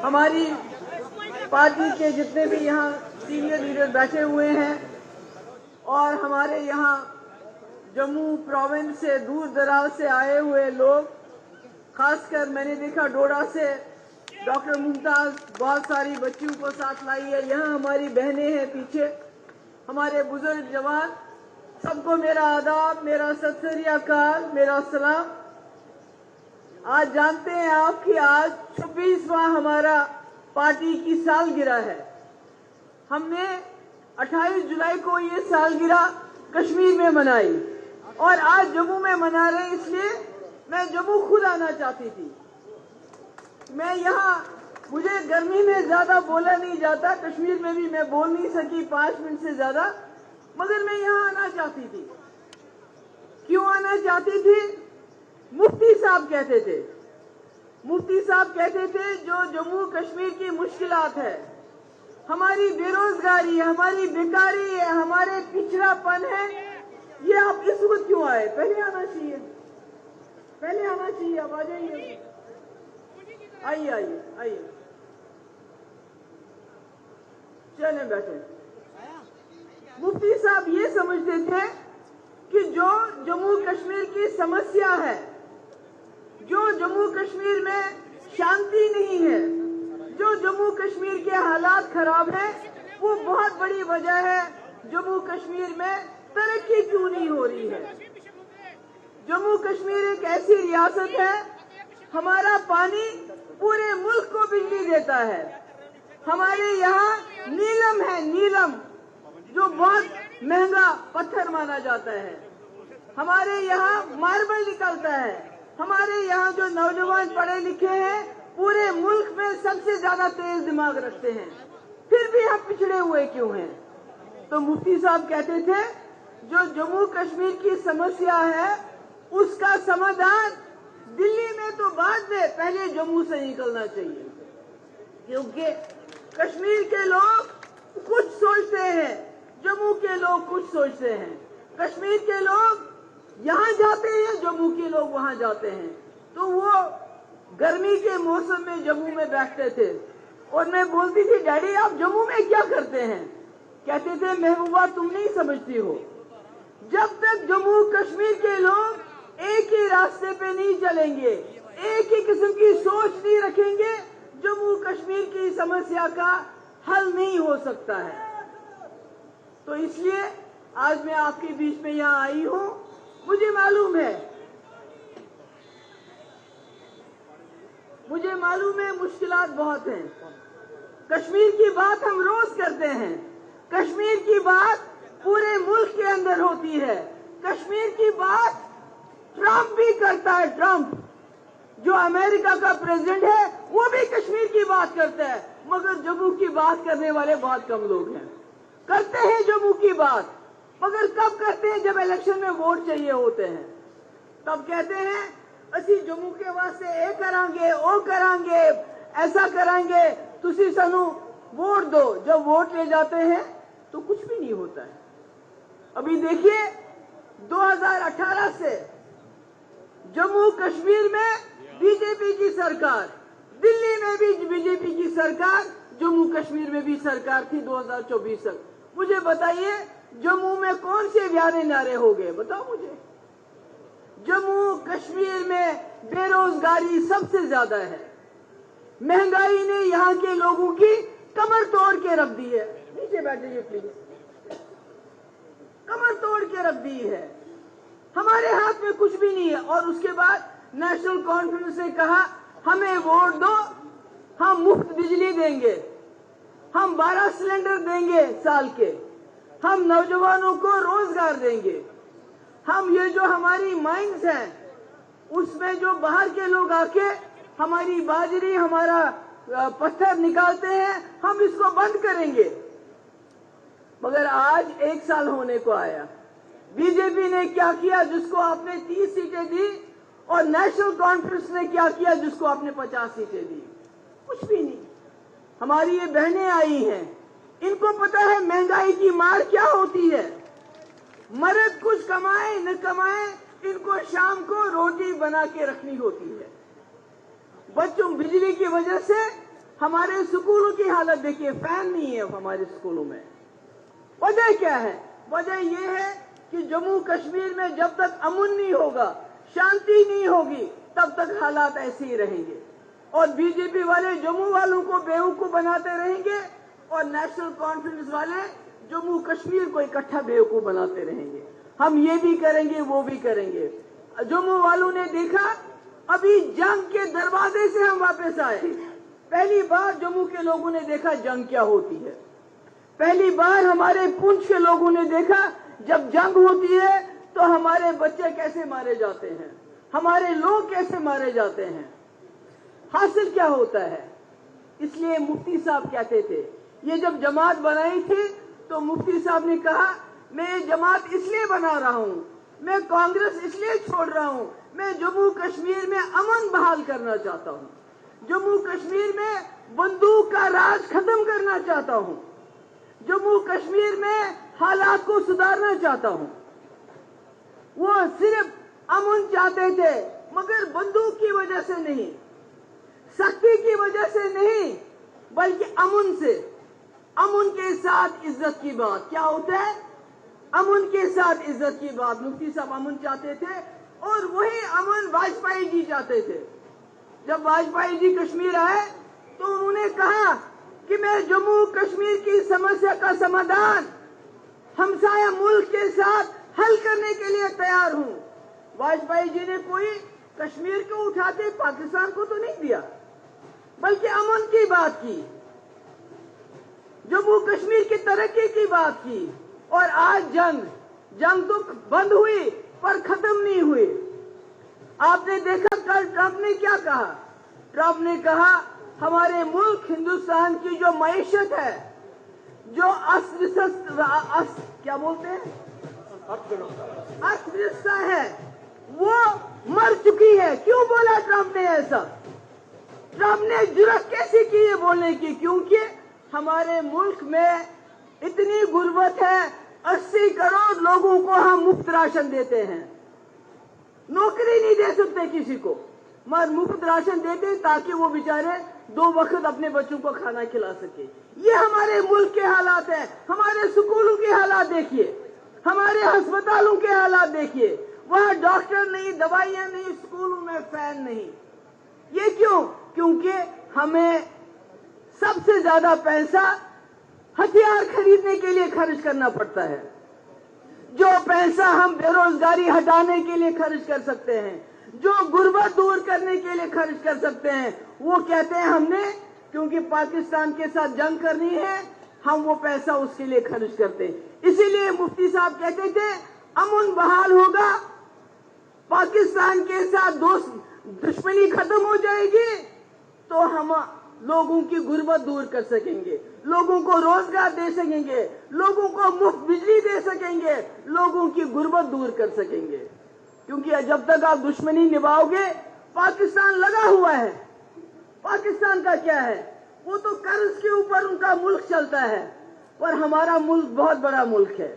हमारी पार्टी के जितने भी यहाँ सीनियर लीडर बैठे हुए हैं और हमारे यहाँ जम्मू प्रोविंस से दूर दराज से आए हुए लोग, खासकर मैंने देखा डोडा से डॉक्टर मुमताज बहुत सारी बच्चियों को साथ लाई है। यहाँ हमारी बहनें हैं पीछे, हमारे बुजुर्ग जवान, सबको मेरा आदाब, मेरा सत श्री अकाल, मेरा सलाम। आज जानते हैं आप कि आज 26वां हमारा पार्टी की सालगिरह है। हमने 28 जुलाई को ये सालगिरह कश्मीर में मनाई और आज जम्मू में मना रहे हैं, इसलिए मैं जम्मू खुद आना चाहती थी। मैं यहाँ, मुझे गर्मी में ज्यादा बोला नहीं जाता, कश्मीर में भी मैं बोल नहीं सकी 5 मिनट से ज्यादा, मगर मैं यहाँ आना चाहती थी। क्यों आना चाहती थी? मुफ्ती साहब कहते थे, जो जम्मू कश्मीर की मुश्किलात है, हमारी बेरोजगारी है, हमारी बेकारी है, हमारे पिछड़ापन है, ये आप इस वक्त क्यों आए? पहले आना चाहिए, अब आ जाइए, आइए, चलें बैठे। मुफ्ती साहब ये समझते थे कि जो जम्मू कश्मीर की समस्या है, जो जम्मू कश्मीर में शांति नहीं है, जो जम्मू कश्मीर के हालात खराब हैं, वो बहुत बड़ी वजह है जम्मू कश्मीर में तरक्की क्यों नहीं हो रही है। जम्मू कश्मीर एक ऐसी रियासत है, हमारा पानी पूरे मुल्क को बिजली देता है। हमारे यहाँ नीलम है, नीलम जो बहुत महंगा पत्थर माना जाता है। हमारे यहाँ मार्बल निकलता है। हमारे यहाँ जो नौजवान पढ़े लिखे हैं, पूरे मुल्क में सबसे ज्यादा तेज दिमाग रखते हैं, फिर भी हम पिछड़े हुए क्यों हैं? तो मुफ्ती साहब कहते थे जो जम्मू कश्मीर की समस्या है उसका समाधान दिल्ली में तो बाद में, पहले जम्मू से निकलना चाहिए, क्योंकि कश्मीर के लोग कुछ सोचते हैं, जम्मू के लोग कुछ सोचते हैं। कश्मीर के लोग यहाँ जाते हैं, जम्मू के लोग वहाँ जाते हैं। तो वो गर्मी के मौसम में जम्मू में बैठते थे और मैं बोलती थी, डैडी आप जम्मू में क्या करते हैं? कहते थे, महबूबा तुम नहीं समझती हो, जब तक जम्मू कश्मीर के लोग एक ही रास्ते पे नहीं चलेंगे, एक ही किस्म की सोच नहीं रखेंगे, जम्मू कश्मीर की समस्या का हल नहीं हो सकता है। तो इसलिए आज मैं आपके बीच में यहाँ आई हूँ। मुझे मालूम है मुश्किलात बहुत हैं। कश्मीर की बात हम रोज करते हैं, कश्मीर की बात पूरे मुल्क के अंदर होती है, कश्मीर की बात ट्रंप भी करता है। ट्रंप जो अमेरिका का प्रेसिडेंट है, वो भी कश्मीर की बात करता है, मगर जम्मू की बात करने वाले बहुत कम लोग हैं। करते हैं जम्मू की बात, मगर कब करते हैं? जब इलेक्शन में वोट चाहिए होते हैं, तब कहते हैं असी जम्मू के वास्ते ए करांगे, ओ करांगे, ऐसा करांगे, तुसी सानू वोट दो। जब वोट ले जाते हैं तो कुछ भी नहीं होता है। अभी देखिए 2018 से जम्मू कश्मीर में बीजेपी की सरकार, दिल्ली में भी बीजेपी की सरकार, जम्मू कश्मीर में भी सरकार थी 2024 तक। मुझे बताइए जम्मू में कौन से प्यारे नारे हो गए? बताओ मुझे। जम्मू कश्मीर में बेरोजगारी सबसे ज्यादा है, महंगाई ने यहाँ के लोगों की कमर तोड़ के रख दी है। नीचे बैठिए प्लीज। कमर तोड़ के रख दी है, हमारे हाथ में कुछ भी नहीं है। और उसके बाद नेशनल कॉन्फ्रेंस ने कहा हमें वोट दो, हम मुफ्त बिजली देंगे, हम 12 सिलेंडर देंगे साल के, हम नौजवानों को रोजगार देंगे, हम ये जो हमारी माइंस हैं उसमें जो बाहर के लोग आके हमारी बाजरी, हमारा पत्थर निकालते हैं, हम इसको बंद करेंगे। मगर आज 1 साल होने को आया, बीजेपी ने क्या किया जिसको आपने 30 सीटें दी, और नेशनल कॉन्फ्रेंस ने क्या किया जिसको आपने 50 सीटें दी? कुछ भी नहीं। हमारी ये बहनें आई हैं, इनको पता है महंगाई की मार क्या होती है। मर्द कुछ कमाए न कमाए, इनको शाम को रोटी बना के रखनी होती है। बच्चों बिजली की वजह से हमारे स्कूलों की हालत देखिए, फैन नहीं है हमारे स्कूलों में। वजह क्या है? वजह यह है कि जम्मू कश्मीर में जब तक अमन नहीं होगा, शांति नहीं होगी, तब तक हालात ऐसे ही रहेंगे। और बीजेपी वाले जम्मू वालों को बेवकूफ बनाते रहेंगे और नेशनल कॉन्फ्रेंस वाले जम्मू कश्मीर को इकट्ठा बेवकूफ बनाते रहेंगे। हम ये भी करेंगे, वो भी करेंगे। जम्मू वालों ने देखा, अभी जंग के दरवाजे से हम वापस आए। पहली बार जम्मू के लोगों ने देखा जंग क्या होती है। पहली बार हमारे पुंछ के लोगों ने देखा जब जंग होती है तो हमारे बच्चे कैसे मारे जाते हैं, हमारे लोग कैसे मारे जाते हैं। हासिल क्या होता है? इसलिए मुफ्ती साहब कहते थे, ये जब जमात बनाई थी तो मुफ्ती साहब ने कहा, मैं ये जमात इसलिए बना रहा हूं, मैं कांग्रेस इसलिए छोड़ रहा हूं, मैं जम्मू कश्मीर में अमन बहाल करना चाहता हूं, जम्मू कश्मीर में बंदूक का राज खत्म करना चाहता हूं, जम्मू कश्मीर में हालात को सुधारना चाहता हूं। वो सिर्फ अमन चाहते थे, मगर बंदूक की वजह से नहीं, सख्ती की वजह से नहीं, बल्कि अमन से। अमन के साथ इज्जत की बात क्या होता है? अमन के साथ इज्जत की बात। मुफ्ती साहब अमन चाहते थे और वही अमन वाजपेयी जी चाहते थे। जब वाजपेयी जी कश्मीर आए तो उन्होंने कहा कि मैं जम्मू कश्मीर की समस्या का समाधान हमसाया मुल्क के साथ हल करने के लिए तैयार हूं। वाजपेयी जी ने कोई कश्मीर को उठाते पाकिस्तान को तो नहीं दिया, बल्कि अमन की बात की, जम्मू कश्मीर की तरक्की की बात की। और आज जंग तो बंद हुई पर खत्म नहीं हुई। आपने देखा कल ट्रंप ने क्या कहा? ट्रंप ने कहा हमारे मुल्क हिंदुस्तान की जो मईशत है, जो क्या बोलते हैं, अर्थव्यवस्था है, वो मर चुकी है। क्यों बोला ट्रंप ने ऐसा? ट्रंप ने जुर्रत कैसे की है बोलने की? क्योंकि हमारे मुल्क में इतनी गुर्बत है, 80 करोड़ लोगों को हम मुफ्त राशन देते हैं। नौकरी नहीं दे सकते किसी को, मगर मुफ्त राशन देते ताकि वो बेचारे 2 वक्त अपने बच्चों को खाना खिला सके। ये हमारे मुल्क के हालात हैं। हमारे स्कूलों के हालात देखिए, हमारे अस्पतालों के हालात देखिए, वहाँ डॉक्टर नहीं, दवाइयां नहीं, स्कूलों में फैन नहीं। ये क्यों? क्योंकि हमें सबसे ज्यादा पैसा हथियार खरीदने के लिए खर्च करना पड़ता है। जो पैसा हम बेरोजगारी हटाने के लिए खर्च कर सकते हैं, जो गुर्बत दूर करने के लिए खर्च कर सकते हैं, वो कहते हैं हमने क्योंकि पाकिस्तान के साथ जंग करनी है, हम वो पैसा उसके लिए खर्च करते हैं। इसीलिए मुफ्ती साहब कहते थे अमन बहाल होगा, पाकिस्तान के साथ दुश्मनी खत्म हो जाएगी तो हम लोगों की गुर्बत दूर कर सकेंगे, लोगों को रोजगार दे सकेंगे, लोगों को मुफ्त बिजली दे सकेंगे, लोगों की गुर्बत दूर कर सकेंगे। क्योंकि जब तक आप दुश्मनी निभाओगे, पाकिस्तान लगा हुआ है। पाकिस्तान का क्या है? वो तो कर्ज के ऊपर उनका मुल्क चलता है, पर हमारा मुल्क बहुत बड़ा मुल्क है।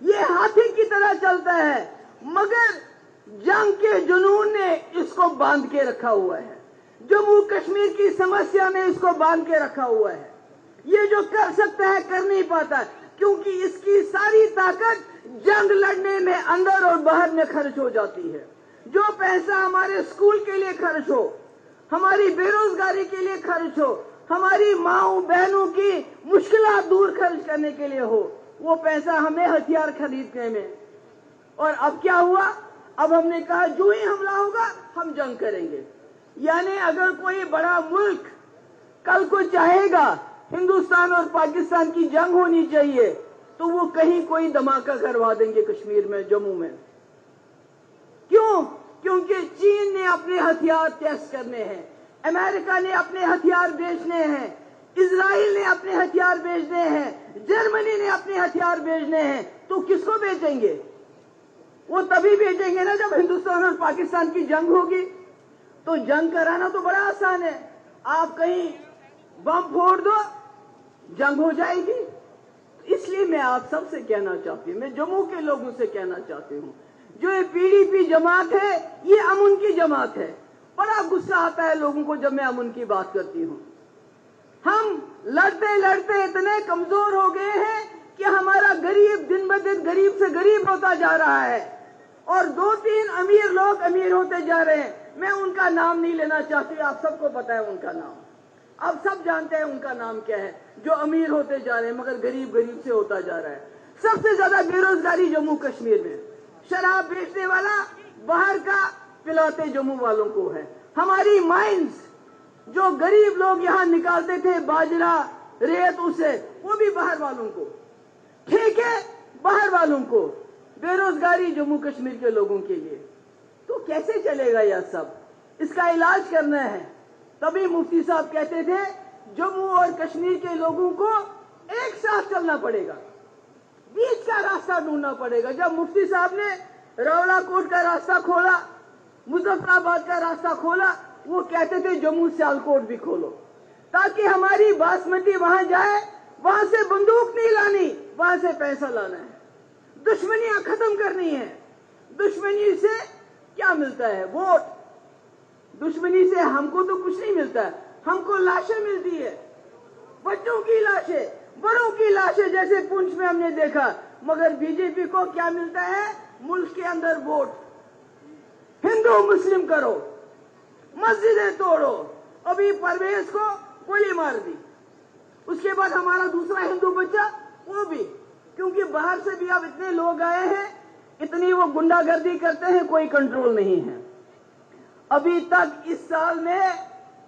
ये हाथी की तरह चलता है, मगर जंग के जुनून ने इसको बांध के रखा हुआ है। जम्मू कश्मीर की समस्या ने इसको बांध के रखा हुआ है। ये जो कर सकता है कर नहीं पाता, क्योंकि इसकी सारी ताकत जंग लड़ने में अंदर और बाहर में खर्च हो जाती है। जो पैसा हमारे स्कूल के लिए खर्च हो, हमारी बेरोजगारी के लिए खर्च हो, हमारी माओ बहनों की मुश्किलात दूर खर्च करने के लिए हो, वो पैसा हमें हथियार खरीदने में। और अब क्या हुआ? अब हमने कहा जो ही हमला होगा हम जंग करेंगे। यानी अगर कोई बड़ा मुल्क कल को चाहेगा हिंदुस्तान और पाकिस्तान की जंग होनी चाहिए, तो वो कहीं कोई धमाका करवा देंगे कश्मीर में, जम्मू में। क्यों? क्योंकि चीन ने अपने हथियार टेस्ट करने हैं, अमेरिका ने अपने हथियार बेचने हैं, इजराइल ने अपने हथियार बेचने हैं, जर्मनी ने अपने हथियार बेचने हैं। तो किसको बेचेंगे? वो तभी बेचेंगे ना जब हिंदुस्तान और पाकिस्तान की जंग होगी। तो जंग कराना तो बड़ा आसान है, आप कहीं बम फोड़ दो, जंग हो जाएगी। इसलिए मैं आप सबसे कहना चाहती हूँ, मैं जम्मू के लोगों से कहना चाहती हूँ, जो ये पीडीपी जमात है ये अमन की जमात है। बड़ा गुस्सा आता है लोगों को जब मैं अमन की बात करती हूँ। लड़ते लड़ते इतने कमजोर हो गए हैं कि हमारा गरीब दिन ब दिन गरीब से गरीब होता जा रहा है और 2-3 अमीर लोग अमीर होते जा रहे हैं। मैं उनका नाम नहीं लेना चाहती, आप सबको पता है उनका नाम, आप सब जानते हैं उनका नाम क्या है, जो अमीर होते जा रहे हैं मगर गरीब गरीब से होता जा रहा है। सबसे ज्यादा बेरोजगारी जम्मू कश्मीर में, शराब बेचने वाला बाहर का पिलाते जम्मू वालों को है। हमारी माइंस जो गरीब लोग यहाँ निकालते थे बाजरा रेत उसे, वो भी बाहर वालों को, ठीक है, बाहर वालों को। बेरोजगारी जम्मू कश्मीर के लोगों के लिए, तो कैसे चलेगा यह सब? इसका इलाज करना है। तभी मुफ्ती साहब कहते थे जम्मू और कश्मीर के लोगों को एक साथ चलना पड़ेगा, बीच का रास्ता ढूंढना पड़ेगा। जब मुफ्ती साहब ने रावलाकोट का रास्ता खोला, मुजफ्फराबाद का रास्ता खोला, वो कहते थे जम्मू सियालकोट भी खोलो, ताकि हमारी बासमती वहां जाए। वहां से बंदूक नहीं लानी, वहां से पैसा लाना है, दुश्मनियां खत्म करनी है। दुश्मनी से क्या मिलता है? वोट। दुश्मनी से हमको तो कुछ नहीं मिलता है, हमको लाशें मिलती है, बच्चों की लाशें, बड़ों की लाशें, जैसे पुंछ में हमने देखा। मगर बीजेपी को क्या मिलता है? मुल्क के अंदर वोट। हिंदू मुस्लिम करो, मस्जिदें तोड़ो। अभी परवेज को गोली मार दी, उसके बाद हमारा दूसरा हिंदू बच्चा वो भी, क्योंकि बाहर से भी अब इतने लोग आए हैं, इतनी वो गुंडागर्दी करते हैं, कोई कंट्रोल नहीं है। अभी तक इस साल में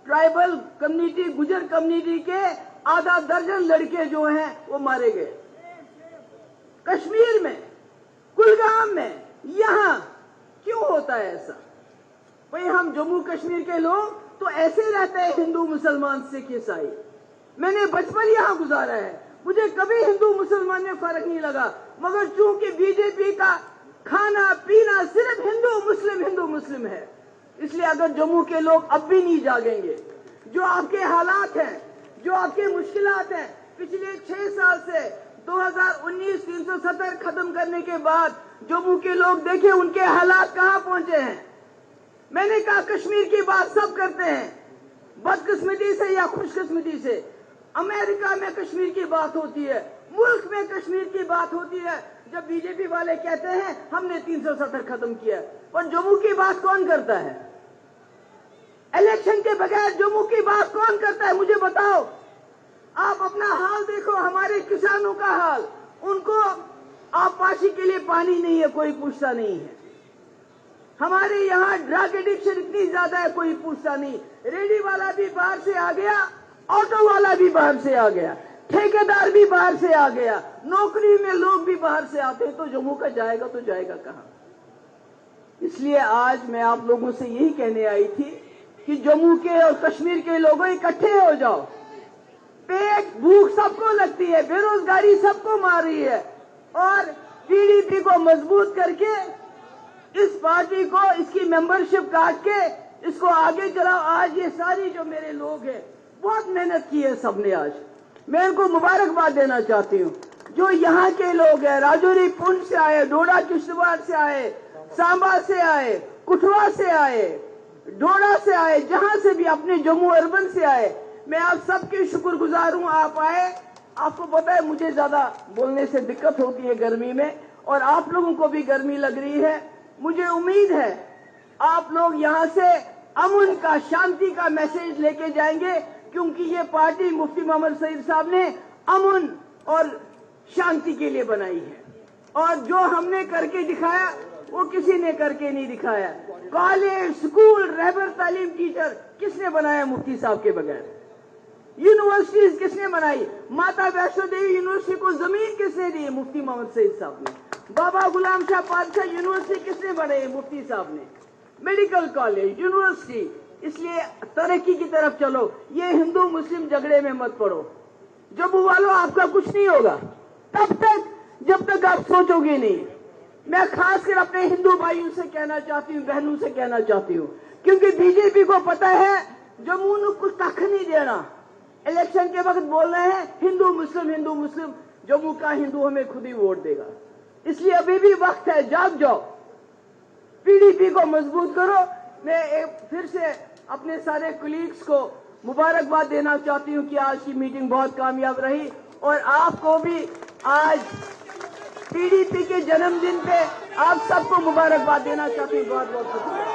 ट्राइबल कम्युनिटी, गुजर कम्युनिटी के आधा दर्जन लड़के जो हैं वो मारे गए। कश्मीर में, कुलगाम में, यहां क्यों होता है ऐसा? भाई हम जम्मू कश्मीर के लोग तो ऐसे रहते हैं, हिंदू मुसलमान सिख ईसाई। मैंने बचपन यहां गुजारा है, मुझे कभी हिंदू मुसलमान में फर्क नहीं लगा। मगर चूंकि बीजेपी का खाना पीना सिर्फ हिंदू मुस्लिम है, इसलिए अगर जम्मू के लोग अब भी नहीं जागेंगे, जो आपके हालात हैं, जो आपके मुश्किलात हैं, पिछले 6 साल से 2019 370 खत्म करने के बाद जम्मू के लोग देखे उनके हालात कहां पहुंचे हैं। मैंने कहा कश्मीर की बात सब करते हैं, बदकिस्मती से या खुशकिस्मती से। अमेरिका में कश्मीर की बात होती है, मुल्क में कश्मीर की बात होती है, जब बीजेपी वाले कहते हैं हमने 370 खत्म किया, और जम्मू की बात कौन करता है? इलेक्शन के बगैर जम्मू की बात कौन करता है? मुझे बताओ। आप अपना हाल देखो, हमारे किसानों का हाल, उनको आबपाशी के लिए पानी नहीं है, कोई पूछता नहीं है। हमारे यहाँ ड्रग एडिक्शन इतनी ज्यादा है, कोई पूछता नहीं। रेडी वाला भी बाहर से आ गया, ऑटो वाला भी बाहर से आ गया, ठेकेदार भी बाहर से आ गया, नौकरी में लोग भी बाहर से आते हैं, तो जम्मू का जाएगा तो जाएगा कहां? इसलिए आज मैं आप लोगों से यही कहने आई थी कि जम्मू के और कश्मीर के लोगों इकट्ठे हो जाओ। पेट भूख सबको लगती है, बेरोजगारी सबको मार रही है, और पीडीपी को मजबूत करके इस पार्टी को, इसकी मेंबरशिप काट के इसको आगे चलाओ। आज ये सारी जो मेरे लोग हैं बहुत मेहनत की है सबने। आज मैं इनको मुबारकबाद देना चाहती हूँ। जो यहाँ के लोग हैं, राजौरी पुंछ से आए, डोडा किश्तवाड़ से आए, सांबा से आए, कुठवा से आए, डोडा से आए, जहां से भी, अपने जम्मू अर्बन से आए, मैं आप सबके शुक्रगुजार हूँ। आप आए, आपको पता है मुझे ज्यादा बोलने से दिक्कत होती है गर्मी में, और आप लोगों को भी गर्मी लग रही है। मुझे उम्मीद है आप लोग यहाँ से अमन का, शांति का मैसेज लेके जाएंगे, क्योंकि ये पार्टी मुफ्ती मोहम्मद सईद साहब ने अमन और शांति के लिए बनाई है, और जो हमने करके दिखाया वो किसी ने करके नहीं दिखाया। कॉलेज, स्कूल, रहबर तालीम, टीचर किसने बनाया मुफ्ती साहब के बगैर? यूनिवर्सिटीज किसने बनाई? माता वैष्णो देवी यूनिवर्सिटी को जमीन किसने दी? मुफ्ती मोहम्मद सईद साहब ने। बाबा गुलाम शाह पातशाह यूनिवर्सिटी किसने बनाई? मुफ्ती साहब ने। Medical college, university. इसलिए तरक्की की तरफ चलो, ये हिंदू मुस्लिम झगड़े में मत पड़ो। जम्मू वालों, आपका कुछ नहीं होगा तब तक जब तक आप सोचोगे नहीं। मैं खासकर अपने हिंदू भाइयों से कहना चाहती हूँ, बहनों से कहना चाहती हूँ, क्योंकि बीजेपी को पता है जम्मू को कुछ तक नहीं देना। इलेक्शन के वक्त बोल रहे हैं हिंदू मुस्लिम, जम्मू का हिंदू हमें खुद ही वोट देगा। इसलिए अभी भी वक्त है, जाग जाओ, पीडीपी को मजबूत करो। मैं फिर से अपने सारे कुलीग्स को मुबारकबाद देना चाहती हूं कि आज की मीटिंग बहुत कामयाब रही और आपको भी आज पीडीपी के जन्मदिन पे आप सबको मुबारकबाद देना चाहती हूं। बहुत बहुत शुक्रिया।